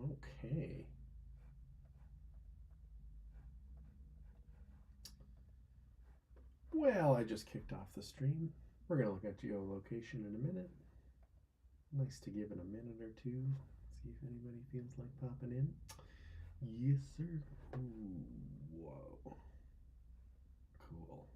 Okay. Well, I just kicked off the stream. We're going to look at geolocation in a minute. Nice to give it a minute or two. See if anybody feels like popping in. Yes, sir. Ooh, whoa. Cool.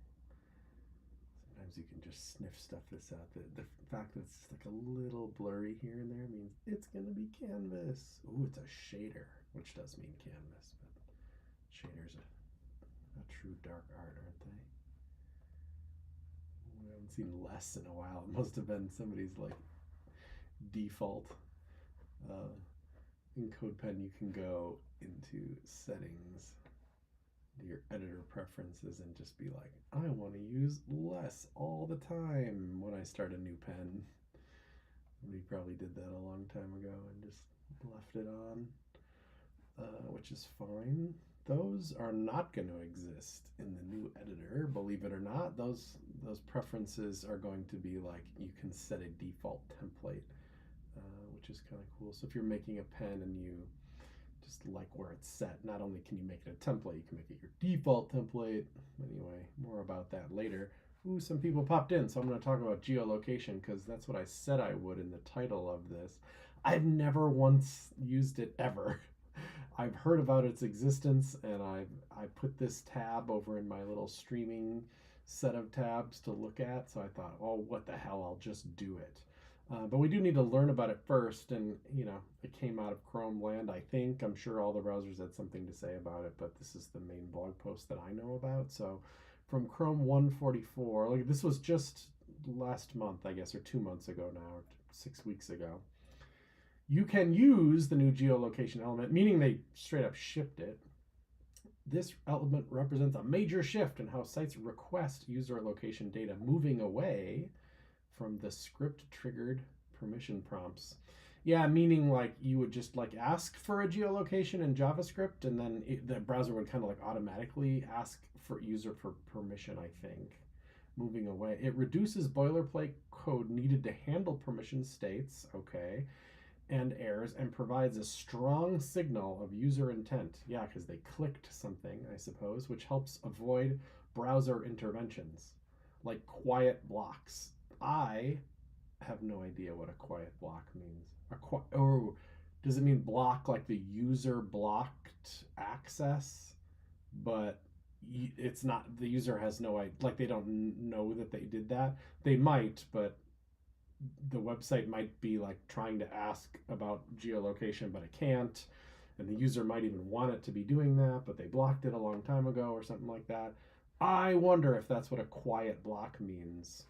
Sometimes you can just sniff stuff this out. The fact that it's like a little blurry here and there means it's going to be canvas. Ooh, it's a shader, which does mean canvas, but shaders are a true dark art, aren't they? I haven't seen less in a while. It must have been somebody's like default. Uh, in CodePen, you can go into settings, your editor preferences, and just be like, I want to use less all the time when I start a new pen. We probably did that a long time ago and just left it on, which is fine. Those are not going to exist in the new editor, believe it or not. Those preferences are going to be like you can set a default template, which is kind of cool. So if you're making a pen and you just like where it's set, not only can you make it a template, you can make it your default template. Anyway, more about that later. Ooh, some people popped in, so I'm going to talk about geolocation because that's what I said I would in the title of this. I've never once used it ever. I've heard about its existence, and I put this tab over in my little streaming set of tabs to look at. So I thought, oh, what the hell? I'll just do it. But we do need to learn about it first, and it came out of Chrome land. I think I'm sure all the browsers had something to say about it, but this is the main blog post that I know about. So from Chrome 144, like this was just last month, I guess, or 2 months ago now, or 6 weeks ago. You can use the new geolocation element, meaning they straight up shipped it. This element represents a major shift in how sites request user location data, moving away from the script triggered permission prompts. Yeah, meaning like you would just like ask for a geolocation in JavaScript, and then the browser would kind of like automatically ask for user for permission, I think. Moving away. It reduces boilerplate code needed to handle permission states, okay, and errors, and provides a strong signal of user intent. Yeah, because they clicked something, I suppose, which helps avoid browser interventions like quiet blocks. I have no idea what a quiet block means. Does it mean block like the user blocked access, but it's not, the user has no idea, like they don't know that they did that. They might, but the website might be like trying to ask about geolocation, but it can't. And the user might even want it to be doing that, but they blocked it a long time ago or something like that. I wonder if that's what a quiet block means.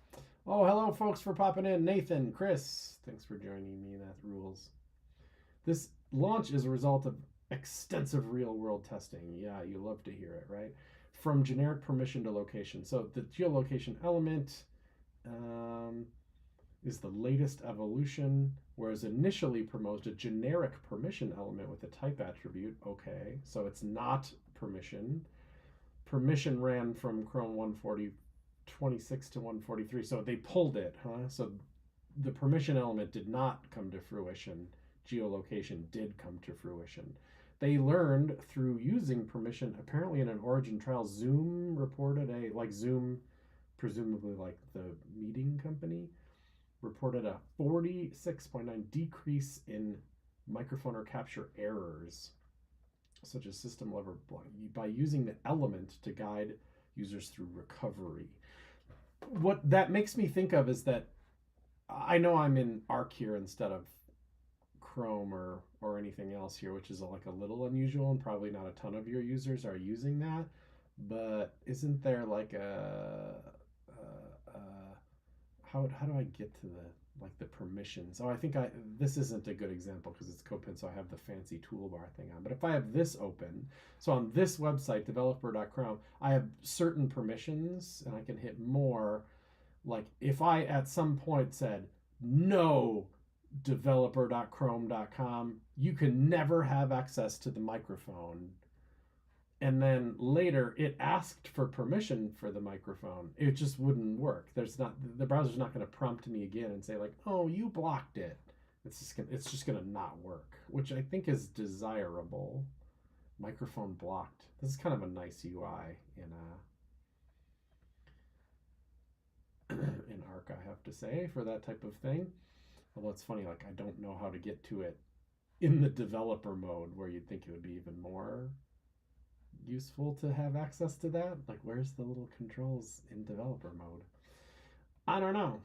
Oh, hello, folks, for popping in. Nathan, Chris, thanks for joining me. That rules. This launch is a result of extensive real world testing. Yeah, you love to hear it, right? From generic permission to location. So the geolocation element is the latest evolution, whereas initially proposed a generic permission element with a type attribute. Okay, so it's not permission. Permission ran from Chrome 140.26 to 143, so they pulled it, huh? So the permission element did not come to fruition. Geolocation did come to fruition. They learned through using permission, apparently in an origin trial. Zoom reported Zoom, presumably like the meeting company, reported a 46.9 decrease in microphone or capture errors, such as system level blind, by using the element to guide users through recovery. What that makes me think of is that I know I'm in Arc here instead of Chrome or anything else here, which is like a little unusual, and probably not a ton of your users are using that. But isn't there like how do I get to the permissions? Oh, I think this isn't a good example because it's CodePen, so I have the fancy toolbar thing on. But if I have this open, so on this website, developer.chrome, I have certain permissions, and I can hit more. Like if I at some point said no, developer.chrome.com, you can never have access to the microphone, and then later it asked for permission for the microphone, it just wouldn't work. The browser's not going to prompt me again and say like, oh, you blocked it. it's just gonna not work, which I think is desirable. Microphone blocked. This is kind of a nice UI in in Arc, I have to say, for that type of thing. Although it's funny, like I don't know how to get to it in the developer mode, where you'd think it would be even more useful to have access to that. Like, where's the little controls in developer mode? I don't know.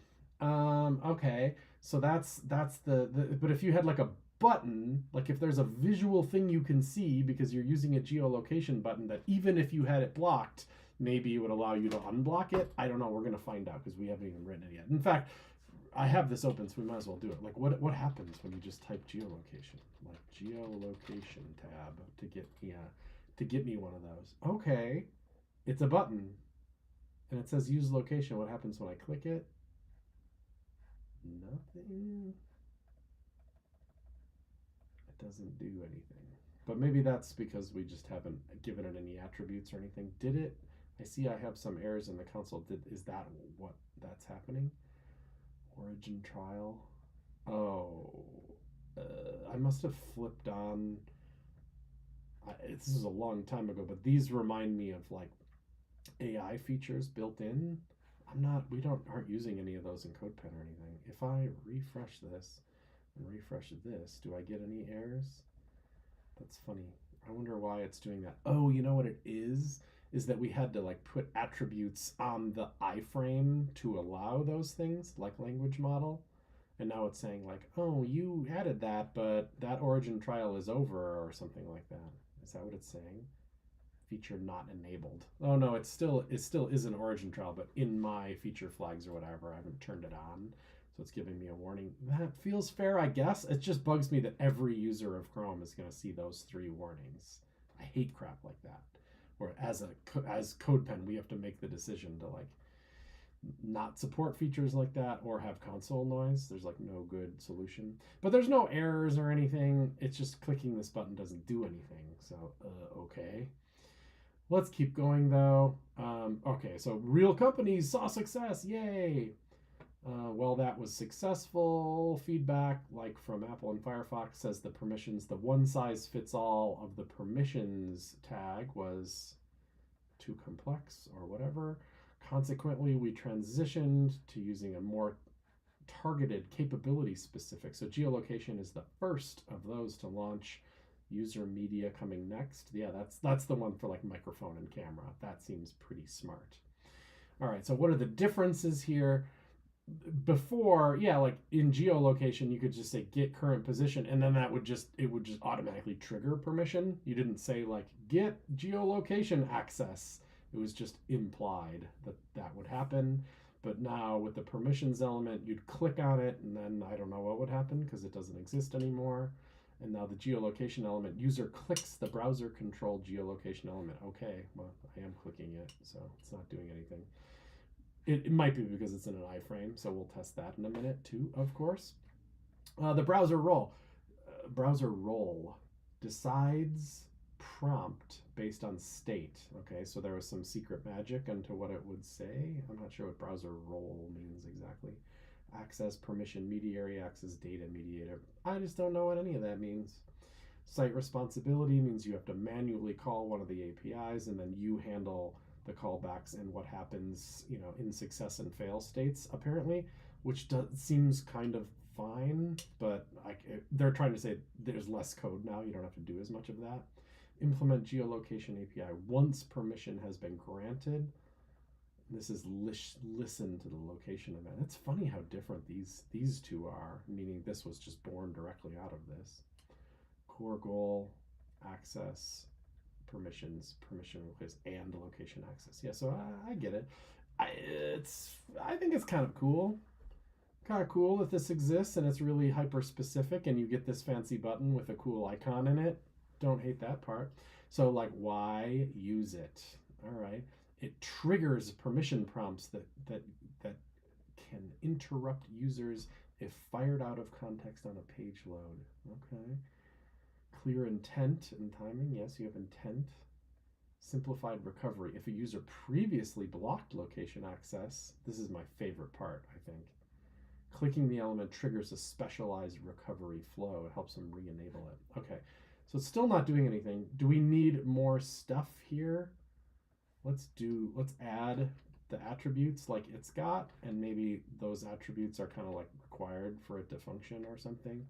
Okay, so that's the. But if you had like a button, like if there's a visual thing you can see because you're using a geolocation button, that even if you had it blocked, maybe it would allow you to unblock it. I don't know. We're gonna find out because we haven't even written it yet. In fact, I have this open, so we might as well do it. Like, what happens when you just type geolocation? Like geolocation tab to get me one of those. Okay, it's a button, and it says use location. What happens when I click it? Nothing. It doesn't do anything. But maybe that's because we just haven't given it any attributes or anything. Did it? I see I have some errors in the console. Is that what that's happening? Origin trial. Oh, I must have flipped on. This is a long time ago, but these remind me of like AI features built in. We aren't using any of those in CodePen or anything. If I refresh this and refresh this, do I get any errors? That's funny. I wonder why it's doing that. Oh, you know what it is? Is that we had to like put attributes on the iframe to allow those things, like language model. And now it's saying like, oh, you added that, but that origin trial is over or something like that. Is that what it's saying? Feature not enabled. Oh no, it still is an origin trial, but in my feature flags or whatever, I haven't turned it on. So it's giving me a warning. That feels fair, I guess. It just bugs me that every user of Chrome is going to see those 3 warnings. I hate crap like that. Or as CodePen, we have to make the decision to like not support features like that or have console noise. There's like no good solution. But there's no errors or anything. It's just clicking this button doesn't do anything. So, okay. Let's keep going though. Okay, so real companies saw success. Yay! Well, that was successful. Feedback, like from Apple and Firefox, says the permissions, the one size fits all of the permissions tag was too complex or whatever. Consequently, we transitioned to using a more targeted, capability specific. So geolocation is the first of those to launch. User media coming next. Yeah, that's the one for like microphone and camera. That seems pretty smart. All right, so what are the differences here? Before, yeah, like in geolocation, you could just say get current position, and then it would just automatically trigger permission. You didn't say like get geolocation access. It was just implied that would happen. But now with the permissions element, you'd click on it, and then I don't know what would happen because it doesn't exist anymore. And now the geolocation element, user clicks the browser controlled geolocation element. Okay, well, I am clicking it, so it's not doing anything. It might be because it's in an iframe, so we'll test that in a minute too, of course. The browser role. Browser role decides prompt based on state. Okay, so there was some secret magic into what it would say. I'm not sure what browser role means exactly. Access, permission, mediary, access, data, mediator. I just don't know what any of that means. Site responsibility means you have to manually call one of the APIs and then you handle the callbacks and what happens, in success and fail states, apparently, which seems kind of fine, but they're trying to say there's less code now. You don't have to do as much of that. Implement geolocation API once permission has been granted. This is listen to the location event. It's funny how different these two are, meaning this was just born directly out of this. Core goal, access, permissions, permission request, and location access. Yeah, so I get it. I think it's kind of cool. Kind of cool that this exists and it's really hyper specific and you get this fancy button with a cool icon in it. Don't hate that part. So like, why use it? All right. It triggers permission prompts that can interrupt users if fired out of context on a page load. Okay. Clear intent and timing. Yes, you have intent. Simplified recovery. If a user previously blocked location access, this is my favorite part, I think. Clicking the element triggers a specialized recovery flow. It helps them re-enable it. Okay, so it's still not doing anything. Do we need more stuff here? Let's add the attributes like it's got, and maybe those attributes are kind of like required for it to function or something.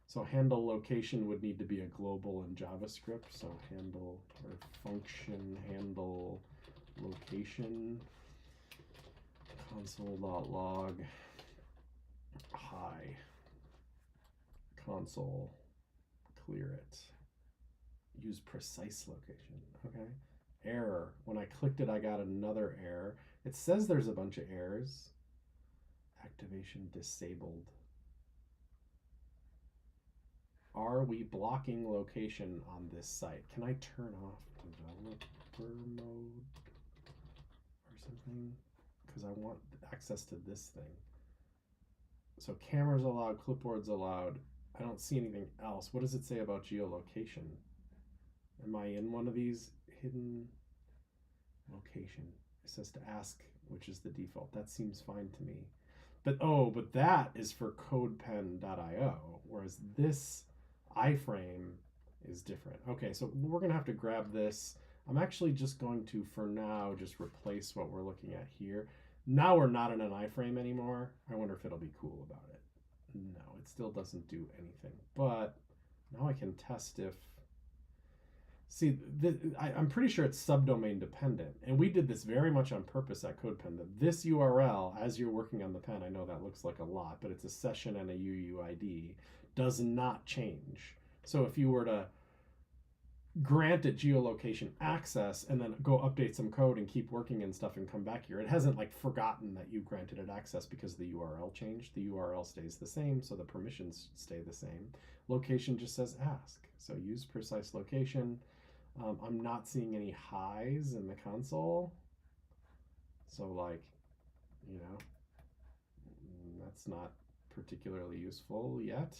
So handle location would need to be a global in JavaScript. So handle or function handle location console.log hi console clear it. Use precise location. Okay. Error. When I clicked it, I got another error. It says there's a bunch of errors. Activation disabled. Are we blocking location on this site? Can I turn off developer mode or something? Because I want access to this thing. So cameras allowed, clipboards allowed. I don't see anything else. What does it say about geolocation? Am I in one of these hidden location? It says to ask, which is the default. That seems fine to me. But that is for codepen.io, whereas this iframe is different. Okay, so we're gonna have to grab this. I'm actually just going to, for now, just replace what we're looking at here. Now we're not in an iframe anymore. I wonder if it'll be cool about it. No, it still doesn't do anything. But now I can test if... See, I'm pretty sure it's subdomain dependent. And we did this very much on purpose at CodePen. That this URL, as you're working on the pen, I know that looks like a lot, but it's a session and a UUID, does not change. So if you were to grant it geolocation access and then go update some code and keep working and stuff and come back here, it hasn't like forgotten that you granted it access because the URL changed. The URL stays the same, so the permissions stay the same. Location just says ask. So use precise location. I'm not seeing any highs in the console. So like, you know, that's not particularly useful yet.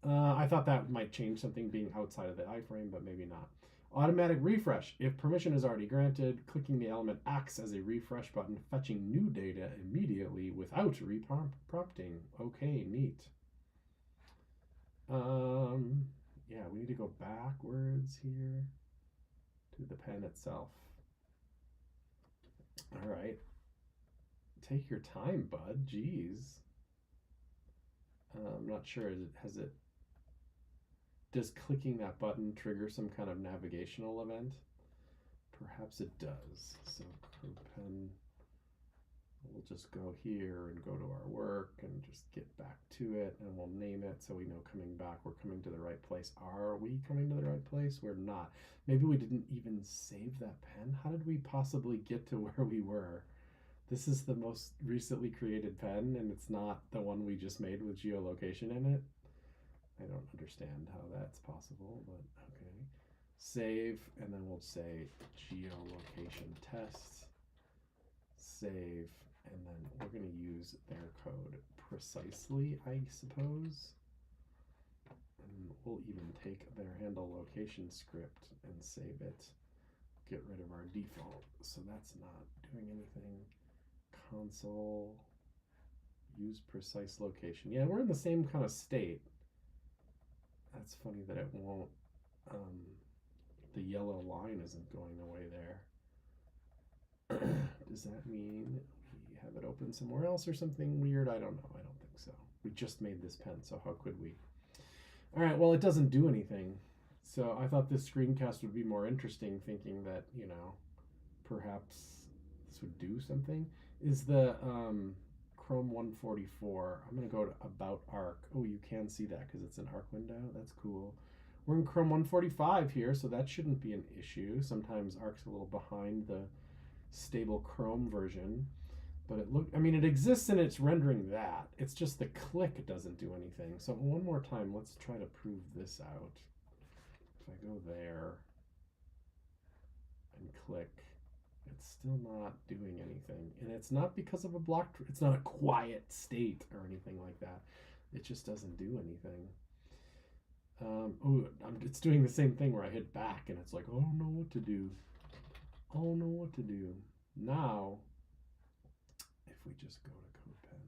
I thought that might change something being outside of the iframe, but maybe not. Automatic refresh. If permission is already granted, clicking the element acts as a refresh button, fetching new data immediately without reprompting. Okay, neat. Yeah, we need to go backwards here to the pen itself. All right. Take your time, bud. Jeez. I'm not sure. Does clicking that button trigger some kind of navigational event? Perhaps it does. So CodePen, we'll just go here and go to our work and just get back to it, and we'll name it so we know coming back we're coming to the right place. Are we coming to the right place? We're not. Maybe we didn't even save that pen. How did we possibly get to where we were? This is the most recently created pen, and it's not the one we just made with geolocation in it. I don't understand how that's possible, but okay. Save, and then we'll say geolocation tests. Save, and then we're going to use their code precisely, I suppose. And we'll even take their handle location script and save it. Get rid of our default, so that's not doing anything. Console, use precise location. Yeah, we're in the same kind of state. That's funny that it won't, the yellow line isn't going away there. Does that mean we have it open somewhere else or something weird? I don't know. I don't think so. We just made this pen, so how could we? All right, well, it doesn't do anything. So I thought this screencast would be more interesting, thinking that, you know, perhaps this would do something. Is the Chrome 144. I'm going to go to About Arc. Oh, you can see that because it's an Arc window. That's cool. We're in Chrome 145 here, so that shouldn't be an issue. Sometimes Arc's a little behind the stable Chrome version. But it exists and it's rendering that. It's just the click doesn't do anything. So one more time, let's try to prove this out. If I go there and click, it's still not doing anything. And it's not because of a block, it's not a quiet state or anything like that. It just doesn't do anything. It's doing the same thing where I hit back and it's like, oh, I don't know what to do. I don't know what to do. Now, if we just go to CodePen,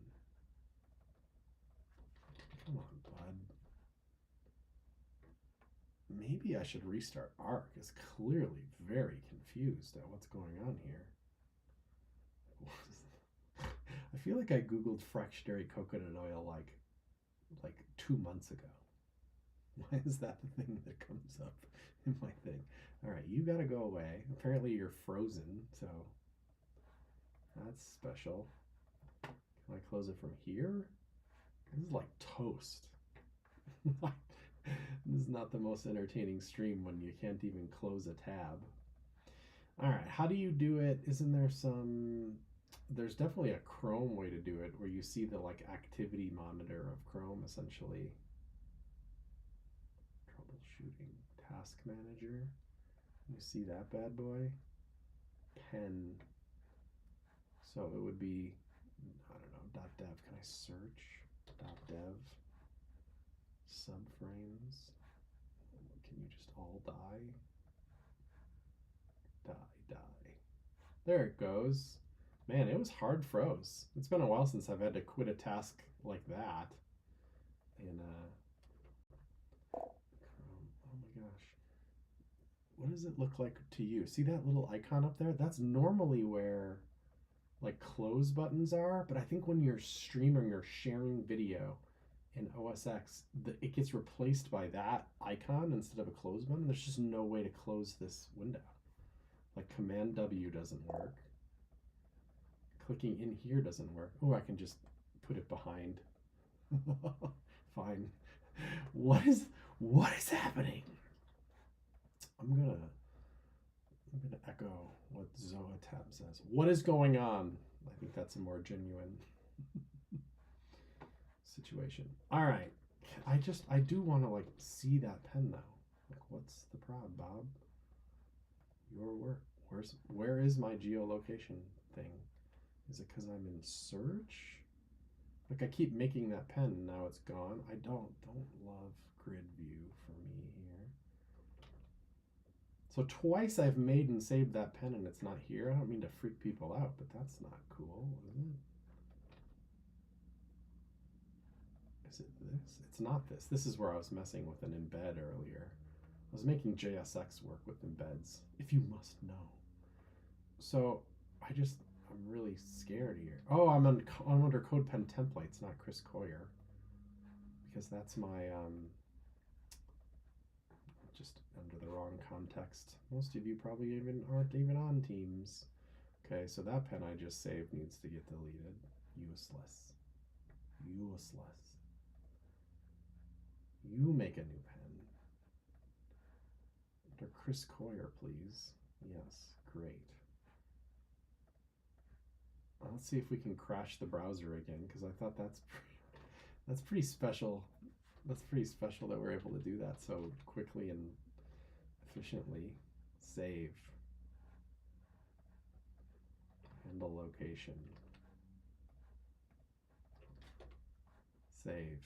maybe I should restart Arc. It's clearly very confused at what's going on here. I feel like I googled fractionary coconut oil like 2 months ago. Why is that the thing that comes up in my thing? All right, you gotta go away. Apparently you're frozen, so that's special. Can I close it from here? This is like toast. This is not the most entertaining stream when you can't even close a tab. All right, how do you do it? Isn't there some... There's definitely a Chrome way to do it where you see the like activity monitor of Chrome essentially. Troubleshooting task manager. You see that bad boy? Pen. So it would be, I don't know, .dev. Can I search? .dev. Subframes. Can you just all die? Die. There it goes. Man, it was hard froze. It's been a while since I've had to quit a task like that in Chrome. Oh my gosh. What does it look like to you? See that little icon up there? That's normally where like close buttons are, but I think when you're streaming or sharing video in OS X, it gets replaced by that icon instead of a close button. There's just no way to close this window. Like Command W doesn't work. Clicking in here doesn't work. Oh, I can just put it behind. Fine. What is happening? I'm gonna echo what Zoatab says. What is going on? I think that's a more genuine situation. All right. I do want to like see that pen though. Like, what's the problem, Bob? Your work. Where is my geolocation thing? Is it because I'm in search? Like I keep making that pen and now it's gone. I don't love grid view for me here. So twice I've made and saved that pen and it's not here. I don't mean to freak people out, but that's not cool, is it? Is it this? It's not this. This is where I was messing with an embed earlier. I was making JSX work with embeds, if you must know. So I'm really scared here. Oh, I'm under CodePen templates, not Chris Coyer, because that's my just under the wrong context. Most of you probably aren't even on Teams. Okay, so that pen I just saved needs to get deleted. Useless. You make a new pen. Under Chris Coyer, please. Yes, great. Let's see if we can crash the browser again, because I thought that's pretty special. That's pretty special that we're able to do that so quickly and efficiently. Save. Handle location. Save.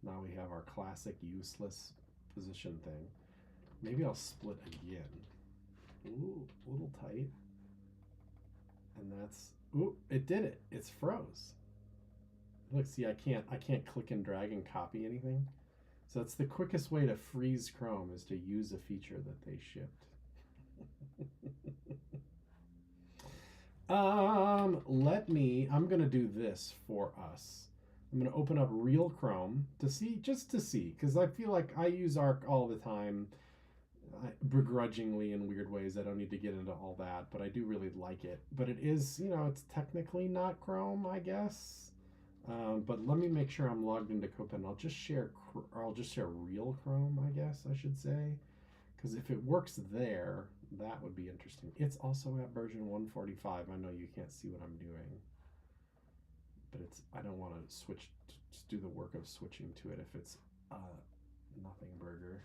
Now we have our classic useless position thing. Maybe I'll split again. Ooh, a little tight. And that's, ooh, it did it. It's froze. Look, see, I can't click and drag and copy anything. So that's the quickest way to freeze Chrome, is to use a feature that they shipped. I'm gonna do this for us. I'm gonna open up real Chrome to see, because I feel like I use Arc all the time, begrudgingly in weird ways. I don't need to get into all that, but I do really like it. But it is, it's technically not Chrome, I guess. But let me make sure I'm logged into CodePen. I'll just share real Chrome, I guess I should say, because if it works there, that would be interesting. It's also at version 145. I know you can't see what I'm doing, but I don't want to do the work of switching to it if it's nothing burger.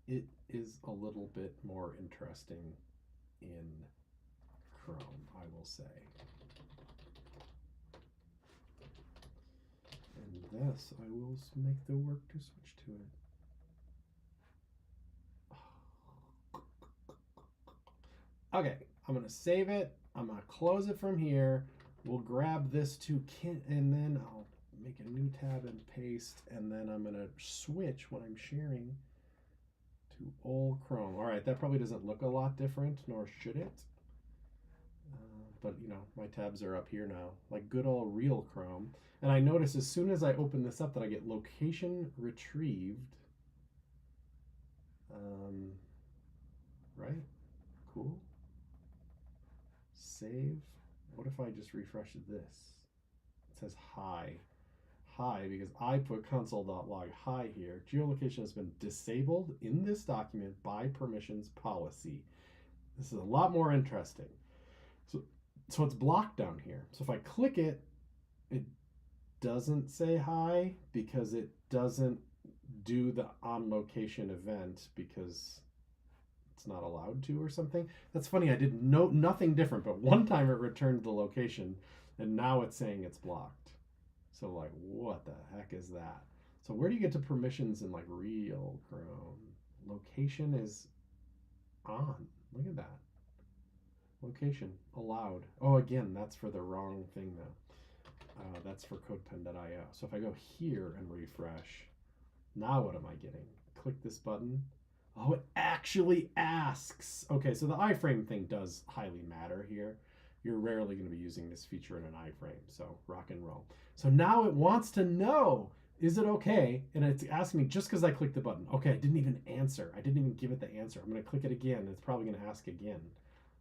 It is a little bit more interesting in Chrome, I will say. And this, I will make the work to switch to it. Oh, Okay, I'm gonna save it. I'm gonna close it from here. We'll grab this to Kent, and then I'll make a new tab and paste, and then I'm gonna switch when I'm sharing to old Chrome. All right, that probably doesn't look a lot different, nor should it. But you know, my tabs are up here now, like good old real Chrome. And I notice as soon as I open this up that I get location retrieved. Um, right? Cool. Save. What if I just refresh this? It says hi. Hi, because I put console.log hi here. Geolocation has been disabled in this document by permissions policy. This is a lot more interesting. So it's blocked down here. So if I click it, it doesn't say hi because it doesn't do the on location event because it's not allowed to or something. That's funny. I did nothing different, but one time it returned the location and now it's saying it's blocked. So like, what the heck is that? So where do you get to permissions in like real Chrome? Location is on. Look at that. Location allowed. Oh, again, that's for the wrong thing though. That's for codepen.io. So if I go here and refresh, now what am I getting? Click this button. Oh, it actually asks. Okay, so the iframe thing does highly matter here. You're rarely going to be using this feature in an iframe, so rock and roll. So now it wants to know, is it okay? And it's asking me just because I clicked the button. Okay, I didn't even answer. I didn't even give it the answer. I'm going to click it again. It's probably going to ask again.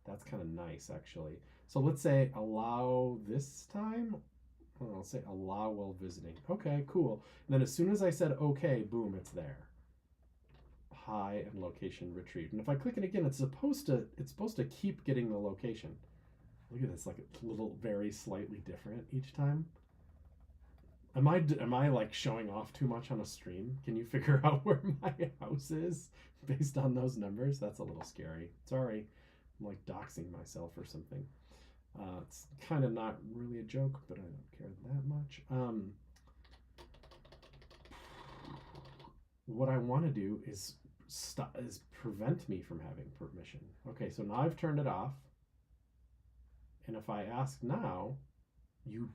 That's kind of nice, actually. So let's say allow this time. I'll say allow while visiting. Okay, cool. And then as soon as I said okay, boom, it's there. Hi and location retrieved. And if I click it again, it's supposed to keep getting the location. Look at this, like it's a little very slightly different each time. Am I like showing off too much on a stream? Can you figure out where my house is based on those numbers? That's a little scary. Sorry, I'm like doxing myself or something. It's kind of not really a joke, but I don't care that much. What I want to do is prevent me from having permission. Okay, so now I've turned it off. And if I ask now, you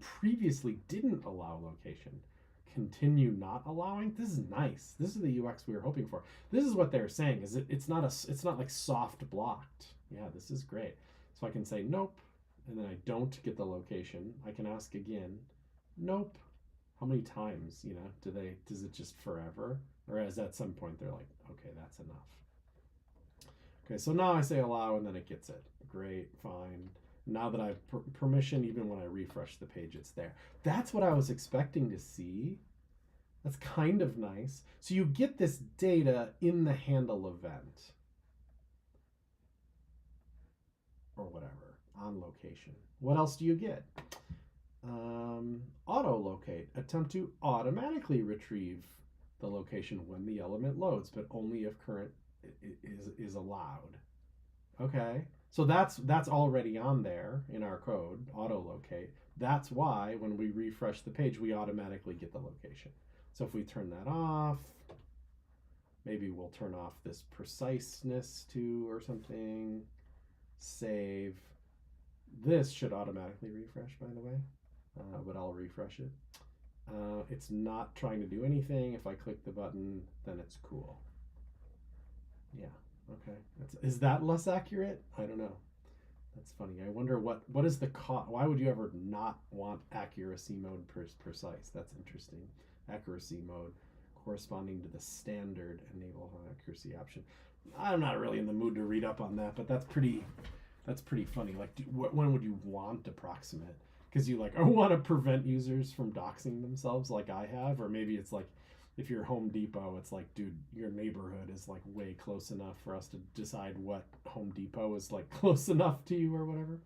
previously didn't allow location. Continue not allowing. This is nice. This is the UX we were hoping for. This is what they're saying. Is it's not like soft blocked. Yeah, this is great. So I can say nope, and then I don't get the location. I can ask again, nope. How many times? Does it just forever, or as at some point they're like, okay, that's enough. Okay, so now I say allow, and then it gets it. Great, fine. Now that I've permission, even when I refresh the page, it's there. That's what I was expecting to see. That's kind of nice. So you get this data in the handle event. Or whatever, on location. What else do you get? Auto locate. Attempt to automatically retrieve the location when the element loads, but only if current is allowed. Okay. So that's already on there in our code, auto locate. That's why when we refresh the page, we automatically get the location. So if we turn that off, maybe we'll turn off this preciseness too or something. Save. This should automatically refresh, by the way, but I'll refresh it. It's not trying to do anything. If I click the button, then it's cool. Yeah. Okay. Is that less accurate? I don't know. That's funny. I wonder what is the cost. Why would you ever not want accuracy mode precise? That's interesting. Accuracy mode corresponding to the standard enable accuracy option. I'm not really in the mood to read up on that, but that's pretty funny. Like, when would you want approximate? Because you I want to prevent users from doxing themselves like I have, or maybe it's like if you're Home Depot, it's like, dude, your neighborhood is like way close enough for us to decide what Home Depot is like close enough to you or whatever.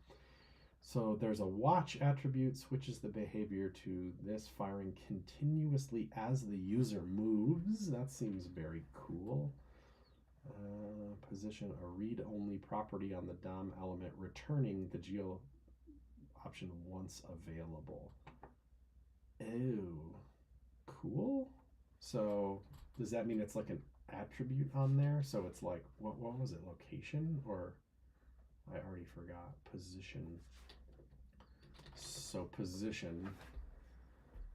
So there's a watch attribute, switches the behavior to this, firing continuously as the user moves. That seems very cool. Position a read-only property on the DOM element, returning the geo option once available. Oh, cool. So does that mean it's like an attribute on there. So it's like, what was it? Location? Or I already forgot. Position. So position.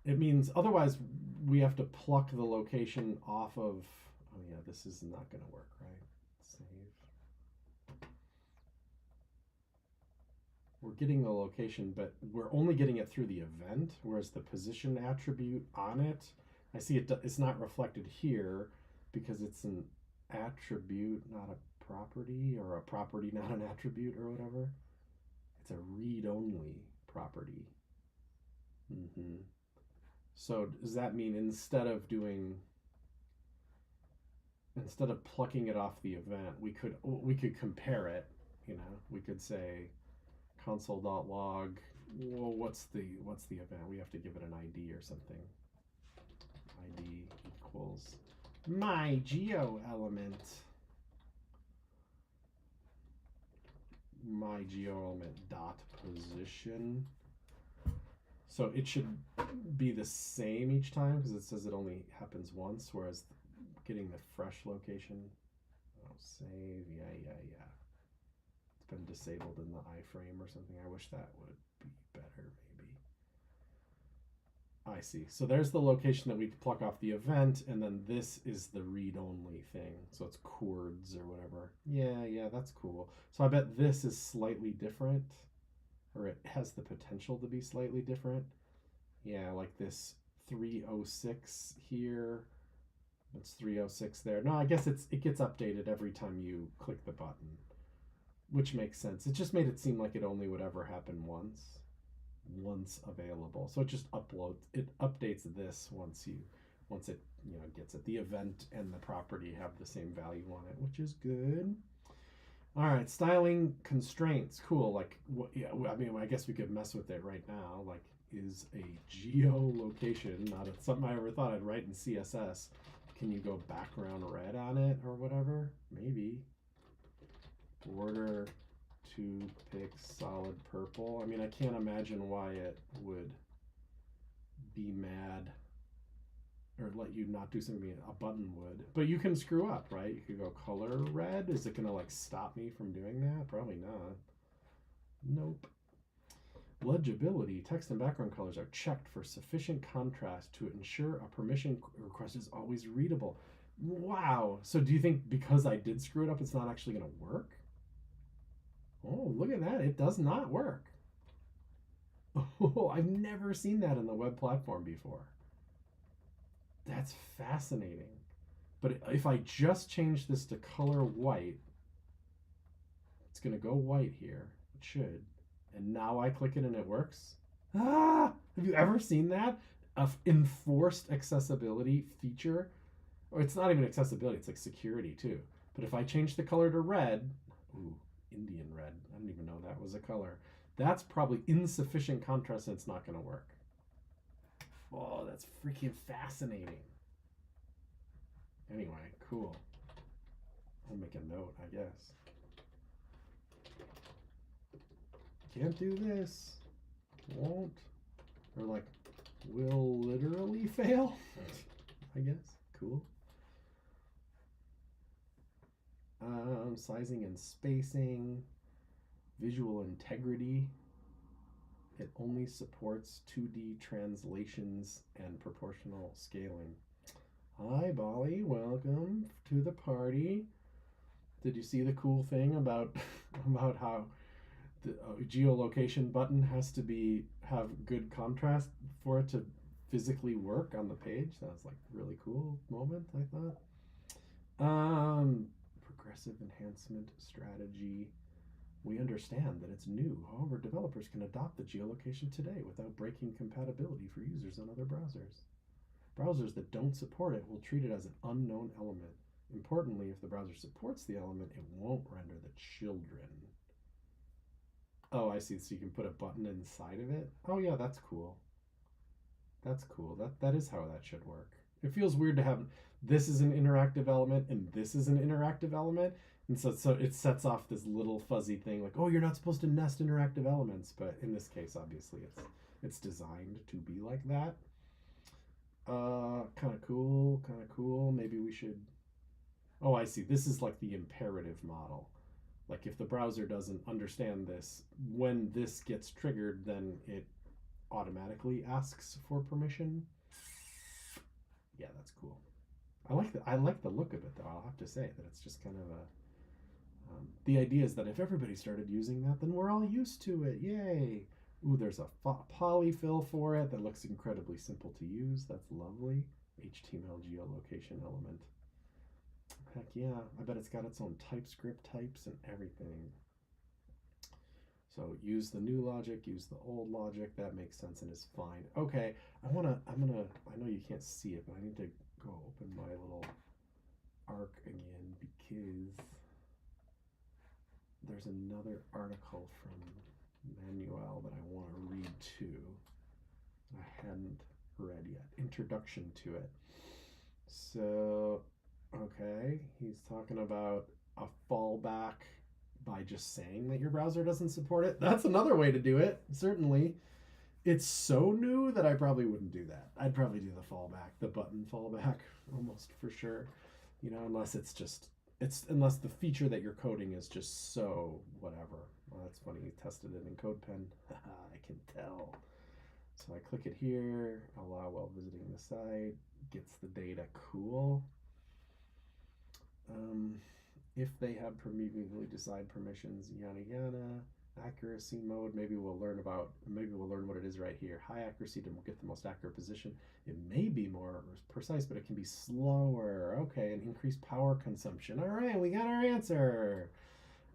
It means otherwise we have to pluck the location off of. Oh yeah, this is not going to work, right? Save. We're getting the location, but we're only getting it through the event, whereas the position attribute on it, I see it's not reflected here because it's an attribute, not a property, or a property, not an attribute, or whatever. It's a read-only property. Mm-hmm. So does that mean instead of plucking it off the event, we could compare it. We could say console.log. Well, what's the event? We have to give it an ID or something. ID equals my geo element. My geo element dot position. So it should be the same each time because it says it only happens once, whereas getting the fresh location. Oh, save. Yeah. It's been disabled in the iframe or something. I wish that would be better, maybe. I see. So there's the location that we pluck off the event, and then this is the read-only thing. So it's chords or whatever. Yeah, that's cool. So I bet this is slightly different, or it has the potential to be slightly different. Yeah, like this 306 here. It's 306 there. No, I guess it gets updated every time you click the button, which makes sense. It just made it seem like it only would ever happen once available. So it just updates this once it gets it. The event and the property have the same value on it, which is good. All right, styling constraints. Cool. Like, I mean, I guess we could mess with it right now. Like, is a geolocation, not something I ever thought I'd write in CSS. Can you go background red on it or whatever? Maybe. Border to pick solid purple. I mean, I can't imagine why it would be mad or let you not do something a button would. But you can screw up, right? You could go color red. Is it going to like stop me from doing that? Probably not. Nope. Legibility. Text and background colors are checked for sufficient contrast to ensure a permission request is always readable. Wow. So do you think because I did screw it up, it's not actually going to work? Oh, look at that. It does not work. Oh, I've never seen that in the web platform before. That's fascinating. But if I just change this to color white, it's going to go white here. It should. And now I click it and it works. Ah! Have you ever seen that? An enforced accessibility feature? Or it's not even accessibility, it's like security too. But if I change the color to red, ooh, Indian red. I didn't even know that was a color. That's probably insufficient contrast and it's not going to work. Oh, that's freaking fascinating. Anyway, cool. I'll make a note, I guess. Can't do this. Won't. Or like, will literally fail. I guess. Cool. Sizing and spacing. Visual integrity. It only supports 2D translations and proportional scaling. Hi, Bali. Welcome to the party. Did you see the cool thing about how the geolocation button has to have good contrast for it to physically work on the page? That was like a really cool moment, I thought. Progressive enhancement strategy. We understand that it's new. However, developers can adopt the geolocation today without breaking compatibility for users on other browsers. Browsers that don't support it will treat it as an unknown element. Importantly, if the browser supports the element, it won't render the children. Oh, I see. So you can put a button inside of it? Oh yeah, that's cool. That's cool. That is how that should work. It feels weird to have this is an interactive element and this is an interactive element. And so it sets off this little fuzzy thing like, oh, you're not supposed to nest interactive elements. But in this case, obviously, it's designed to be like that. Kind of cool. Maybe we should Oh, I see. This is like the imperative model. Like if the browser doesn't understand this, when this gets triggered, then it automatically asks for permission. Yeah, that's cool. I like the look of it though. I'll have to say that it's just kind of a the idea is that if everybody started using that, then we're all used to it. Yay! Ooh, there's a polyfill for it that looks incredibly simple to use. That's lovely. HTML geolocation element. Heck yeah, I bet it's got its own TypeScript types and everything. So use the new logic, use the old logic. That makes sense and is fine. Okay, I know you can't see it, but I need to go open my little arc again because there's another article from Manuel that I want to read too. I hadn't read yet. Introduction to it. So, okay, he's talking about a fallback by just saying that your browser doesn't support it. That's another way to do it, certainly. It's so new that I probably wouldn't do that. I'd probably do the fallback, the button fallback, almost for sure. Unless unless the feature that you're coding is just so whatever. Well, that's funny. You tested it in CodePen. I can tell. So I click it here, allow while visiting the site, gets the data. Cool. Um, if they have previously decide permissions, yada yada. Accuracy mode. Maybe we'll learn what it is right here. High accuracy to get the most accurate position. It may be more precise, but it can be slower. Okay, and increased power consumption. All right, we got our answer.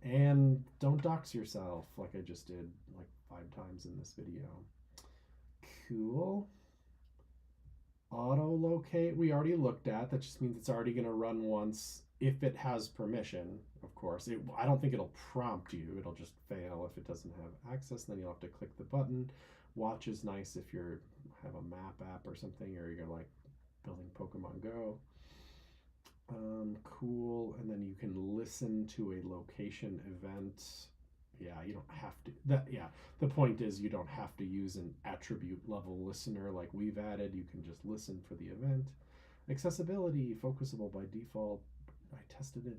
And don't dox yourself like I just did like 5 times in this video. Cool. Auto locate we already looked at. That just means it's already going to run once if it has permission, of course. I don't think it'll prompt you. It'll just fail if it doesn't have access. Then you'll have to click the button. Watch is nice if you have a map app or something, or you're like building Pokemon Go. Cool. And then you can listen to a location event. Yeah, you don't have to. The point is you don't have to use an attribute level listener like we've added. You can just listen for the event. Accessibility, focusable by default. I tested it.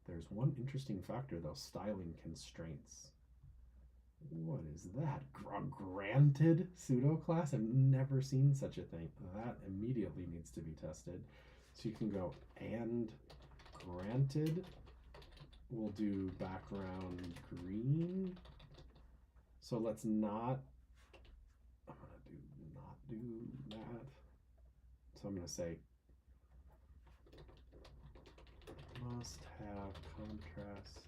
There's one interesting factor though, styling constraints. What is that? Granted pseudo class? I've never seen such a thing. That immediately needs to be tested. So you can go and granted. We'll do background green. So let's not. I'm gonna not do that. So I'm gonna say must have contrast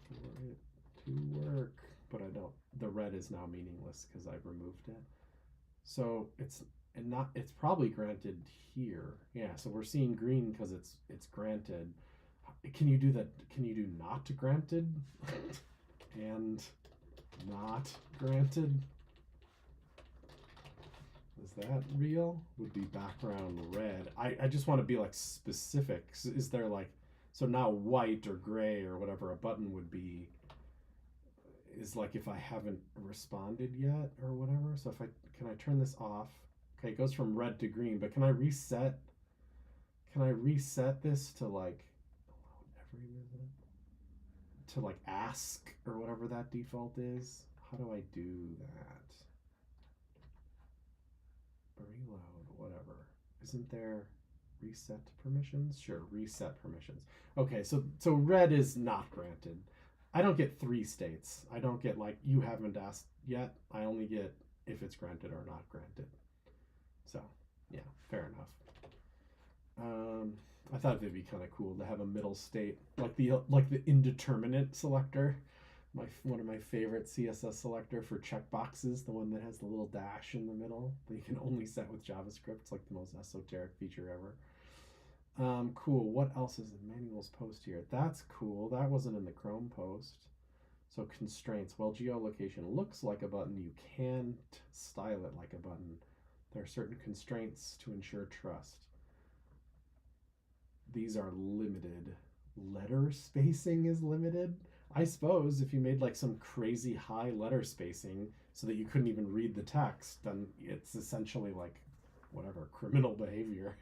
for it to work, but I don't. The red is now meaningless because I've removed it. So it's probably granted here. Yeah, so we're seeing green because it's granted. Can you do that? Can you do not granted and not granted? Is that real? Would be background red. I just want to be like specific. Is there like, so now white or gray or whatever a button would be is like if I haven't responded yet or whatever. So can I turn this off? Okay, it goes from red to green, but can I reset this to like every visit? To like ask or whatever that default is? How do I do that? Reload, whatever. Isn't there reset permissions? Sure, reset permissions. Okay, so red is not granted. I don't get 3 states. I don't get like you haven't asked yet. I only get if it's granted or not granted. So yeah, fair enough. I thought it'd be kind of cool to have a middle state like the indeterminate selector. One of my favorite CSS selector for checkboxes, the one that has the little dash in the middle that you can only set with JavaScript. It's like the most esoteric feature ever. Cool. What else is in Manuel's post here? That's cool. That wasn't in the Chrome post. So constraints. Well, geolocation looks like a button. You can't style it like a button. There are certain constraints to ensure trust. These are limited. Letter spacing is limited. I suppose if you made like some crazy high letter spacing so that you couldn't even read the text, then it's essentially like whatever criminal behavior.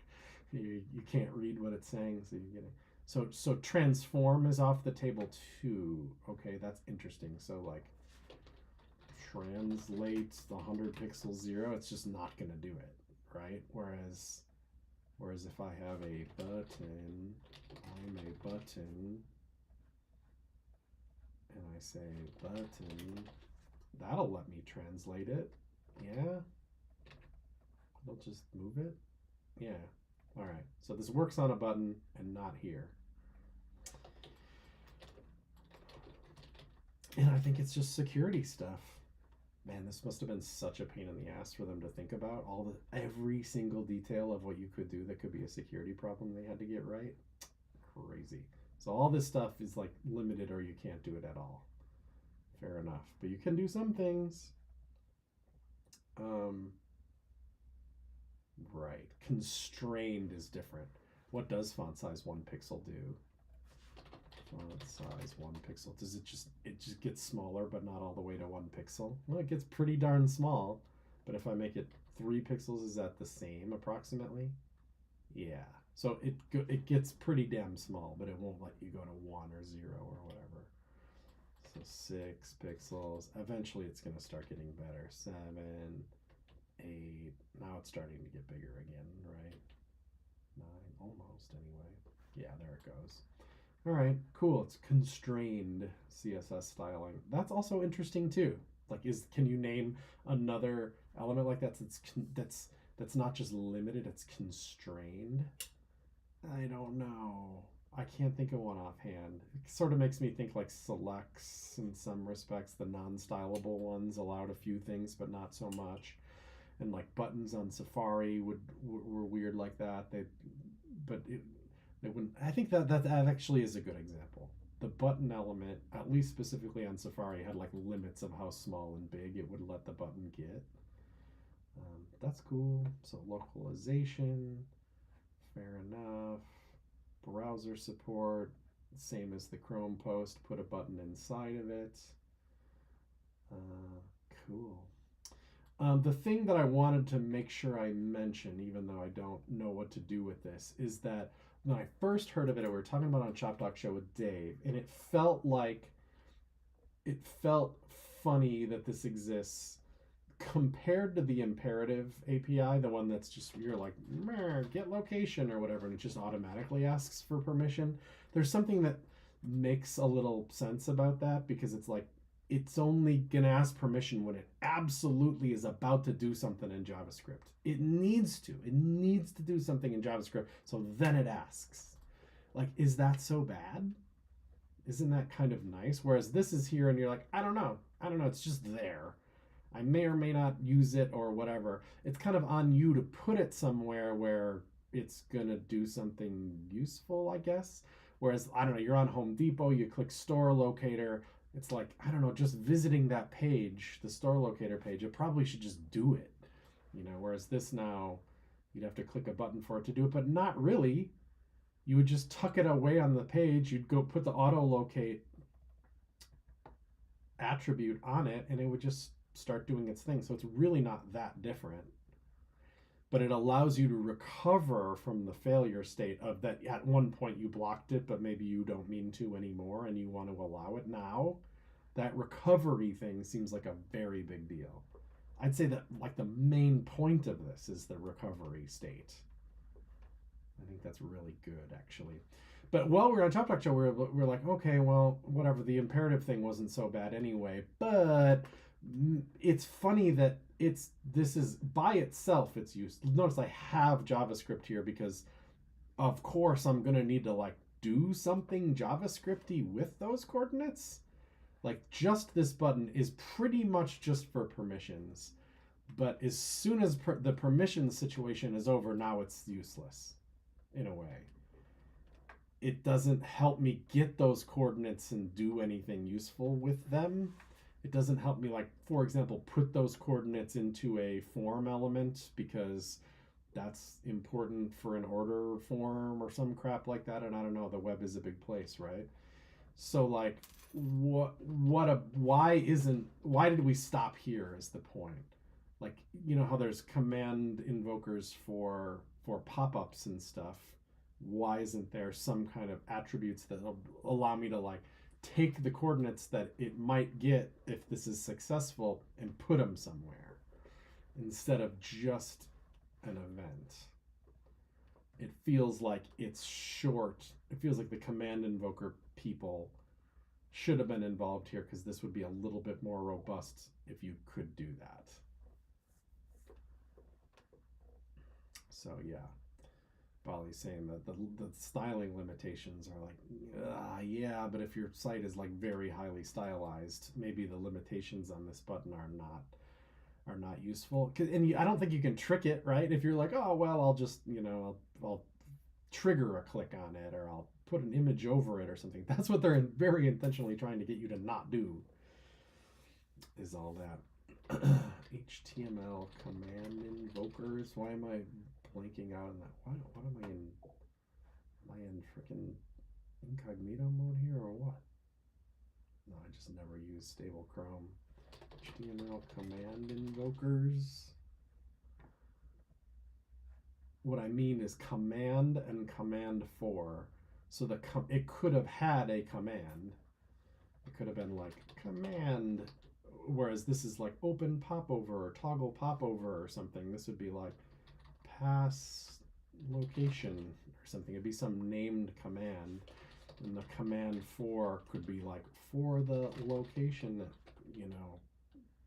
You can't read what it's saying, so you get it. So transform is off the table too. Okay, that's interesting. So like translate the 100 pixel 0, it's just not gonna do it, right? Whereas if I have a button, I'm a button, and I say button, that'll let me translate it. Yeah. It'll just move it. Yeah. All right. So this works on a button and not here. And I think it's just security stuff. Man, this must have been such a pain in the ass for them to think about. Every single detail of what you could do that could be a security problem they had to get right. Crazy. So all this stuff is like limited or you can't do it at all. Fair enough. But you can do some things. Right. Constrained is different. What does font size 1 pixel do? Font size 1 pixel. Does it just gets smaller but not all the way to 1 pixel? Well, it gets pretty darn small. But if I make it 3 pixels, is that the same approximately? Yeah. So it gets pretty damn small, but it won't let you go to 1 or 0 or whatever. So 6 pixels. Eventually it's going to start getting better. 7, 8. Now it's starting to get bigger again, right? 9, almost anyway. Yeah, there it goes. All right, cool. It's constrained CSS styling. That's also interesting too. Like, can you name another element like that that's not just limited, it's constrained? I don't know. I can't think of one offhand. It sort of makes me think like selects in some respects. The non-stylable ones allowed a few things, but not so much. And like buttons on Safari were weird like that. They wouldn't. I think that actually is a good example. The button element, at least specifically on Safari, had like limits of how small and big it would let the button get. That's cool. So localization, fair enough. Browser support, same as the Chrome post. Put a button inside of it. Cool. The thing that I wanted to make sure I mention, even though I don't know what to do with this, is that when I first heard of it, we were talking about on a Chop Talk show with Dave, and it felt funny that this exists compared to the imperative API, the one that's just, you're like, get location or whatever, and it just automatically asks for permission. There's something that makes a little sense about that, because it's like, it's only going to ask permission when it absolutely is about to do something in JavaScript. It needs to do something in JavaScript, so then it asks. Like, is that so bad? Isn't that kind of nice? Whereas this is here and you're like, I don't know, it's just there. I may or may not use it or whatever. It's kind of on you to put it somewhere where it's going to do something useful, I guess. Whereas, I don't know, you're on Home Depot, you click store locator. It's like, I don't know, just visiting that page, the store locator page, it probably should just do it. Whereas this now, you'd have to click a button for it to do it, but not really. You would just tuck it away on the page. You'd go put the auto locate attribute on it, and it would just start doing its thing. So it's really not that different, but it allows you to recover from the failure state of that at one point you blocked it, but maybe you don't mean to anymore and you want to allow it now. That recovery thing seems like a very big deal. I'd say that like the main point of this is the recovery state. I think that's really good, actually. But while we were on Chop Talk Show, we're like, okay, well, whatever. The imperative thing wasn't so bad anyway. But it's funny that this is by itself. It's used. Notice I have JavaScript here because, of course, I'm gonna need to like do something JavaScripty with those coordinates. Like just this button is pretty much just for permissions. But as soon as the permission situation is over, now it's useless. In a way, it doesn't help me get those coordinates and do anything useful with them. It doesn't help me, like, for example, put those coordinates into a form element because that's important for an order form or some crap like that. And I don't know, the web is a big place, right? So like, why did we stop here is the point. Like, how there's command invokers for for pop-ups and stuff, why isn't there some kind of attributes that allow me to like take the coordinates that it might get if this is successful and put them somewhere instead of just an event? It feels like it's short. It feels like the command invoker people should have been involved here, because this would be a little bit more robust if you could do that. So yeah, Bali's saying that the styling limitations are like, yeah, but if your site is like very highly stylized, maybe the limitations on this button are not useful. And I don't think you can trick it, right? If you're like, oh well, I'll just I'll trigger a click on it, or I'll put an image over it or something. That's what they're very intentionally trying to get you to not do, is all that. HTML command invokers. Why am I blanking out on that? What am I in? Am I in freaking incognito mode here or what? No, I just never use stable Chrome. HTML command invokers. What I mean is command and command for. So it could have had a command. It could have been like command, whereas this is like open popover or toggle popover or something. This would be like pass location or something. It'd be some named command. And the command for could be like for the location,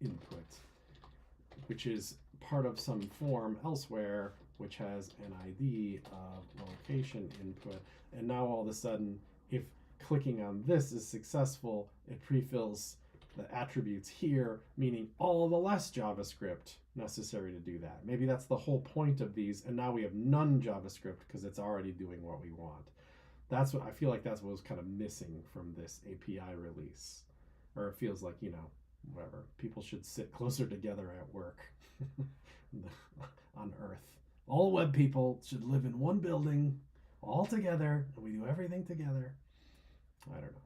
input, which is part of some form elsewhere, which has an ID of location input. And now all of a sudden, if clicking on this is successful, it pre-fills the attributes here, meaning all the less JavaScript necessary to do that. Maybe that's the whole point of these, and now we have none JavaScript because it's already doing what we want. That's what I feel like that's what was kind of missing from this API release. Or it feels like, whatever. People should sit closer together at work on Earth. All web people should live in one building, all together, and we do everything together. I don't know.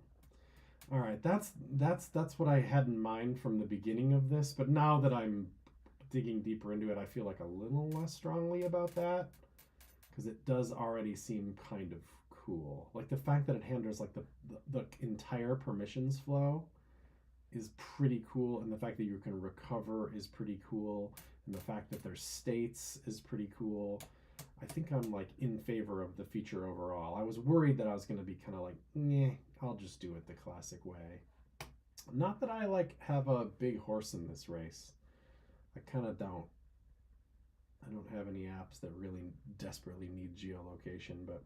All right, that's what I had in mind from the beginning of this, but now that I'm digging deeper into it, I feel like a little less strongly about that, because it does already seem kind of cool. Like the fact that it handles like the entire permissions flow is pretty cool, and the fact that you can recover is pretty cool, and the fact that there's states is pretty cool. I think I'm like in favor of the feature overall. I was worried that I was going to be kind of like, nah, I'll just do it the classic way. Not that I like have a big horse in this race. I kind of don't. I don't have any apps that really desperately need geolocation, but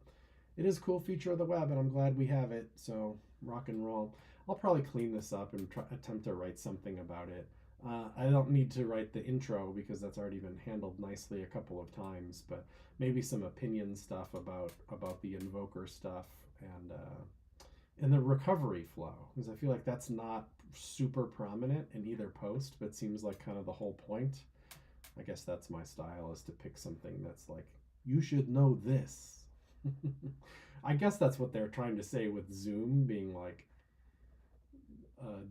it is a cool feature of the web, and I'm glad we have it. So rock and roll. I'll probably clean this up and attempt to write something about it. I don't need to write the intro because that's already been handled nicely a couple of times, but maybe some opinion stuff about the invoker stuff and the recovery flow, because I feel like that's not super prominent in either post, but seems like kind of the whole point. I guess that's my style, is to pick something that's like, you should know this. I guess that's what they're trying to say with Zoom being like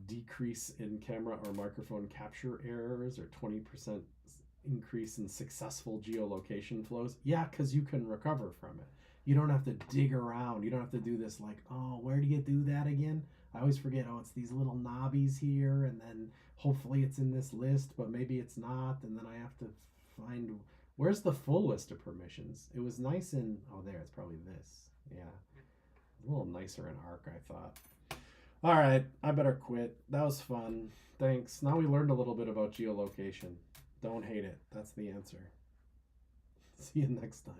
decrease in camera or microphone capture errors, or 20% increase in successful geolocation flows. Yeah, because you can recover from it. You don't have to dig around. You don't have to do this like, oh, where do you do that again? I always forget, oh, it's these little knobbies here, and then hopefully it's in this list, but maybe it's not, and then I have to find, where's the full list of permissions? It was nice in, oh, there, it's probably this. Yeah. A little nicer in Arc, I thought. All right, I better quit. That was fun. Thanks. Now we learned a little bit about geolocation. Don't hate it. That's the answer. See you next time.